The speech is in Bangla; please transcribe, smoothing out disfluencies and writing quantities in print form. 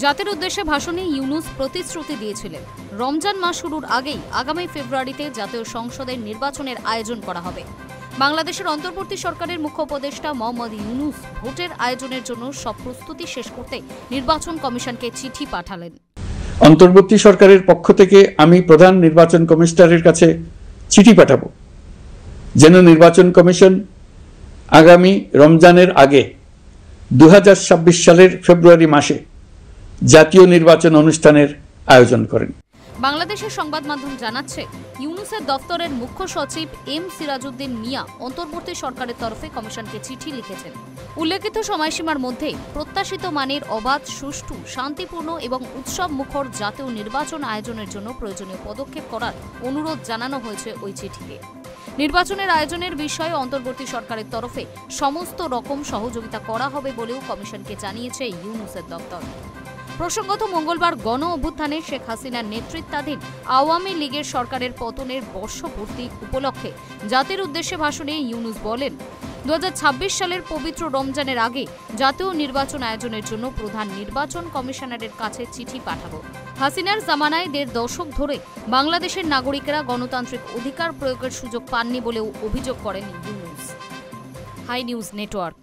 জাতির উদ্দেশ্যে ভাষণে ইউনূস প্রতিশ্রুতি দিয়েছিলেন, রমজান মাস শুরুর আগেই আগামী ফেব্রুয়ারিতে জাতীয় সংসদের নির্বাচনের আয়োজন করা হবে। বাংলাদেশের অন্তর্বর্তী সরকারের মুখ্য উপদেষ্টা মোহাম্মদ ইউনূস ভোটের আয়োজনের জন্য সব প্রস্তুতি শেষ করতে নির্বাচন কমিশনকে চিঠি পাঠালেন। অন্তর্বর্তী সরকারের পক্ষ থেকে আমি প্রধান নির্বাচন কমিশনারের কাছে চিঠি পাঠাবো, যেন নির্বাচন কমিশন আগামী রমজানের আগে 2026 সালের ফেব্রুয়ারি মাসে জাতীয় নির্বাচন অনুষ্ঠানের আয়োজন করেন। বাংলাদেশের সংবাদ মাধ্যম জানাচ্ছে, ইউনূসের দফতরের মুখ্য সচিব এম সিরাজউদ্দিন মিয়া অন্তর্বর্তী সরকারের তরফে কমিশনকে চিঠি লিখেছেন। উল্লেখিত সময়সীমার মধ্যে প্রত্যাশিত মানের অবাধ, সুষ্ঠু, শান্তিপূর্ণ এবং উৎসব মুখর জাতীয় নির্বাচন আয়োজনের জন্য প্রয়োজনীয় পদক্ষেপ করার অনুরোধ জানানো হয়েছে ওই চিঠিতে। নির্বাচনের আয়োজনের বিষয়ে অন্তর্বর্তী সরকারের তরফে সমস্ত রকম সহযোগিতা করা হবে বলেও কমিশনকে জানিয়েছে ইউনূসের দফতর। প্রসঙ্গত, মঙ্গলবার গণ অভ্যুত্থানে শেখ হাসিনার নেতৃত্বাধীন আওয়ামী লীগের সরকারের পতনের বর্ষপূর্তি উপলক্ষে জাতির উদ্দেশ্যে ভাষণে ইউনূস বলেন, 2026 সালের পবিত্র রমজানের আগে জাতীয় নির্বাচন আয়োজনের জন্য প্রধান নির্বাচন কমিশনারের কাছে চিঠি পাঠাবো। হাসিনার জামানায় 1.5 দশক ধরে বাংলাদেশের নাগরিকেরা গণতান্ত্রিক অধিকার প্রয়োগের সুযোগ পাননি বলেও অভিযোগ করেন ইউনূস। High news network.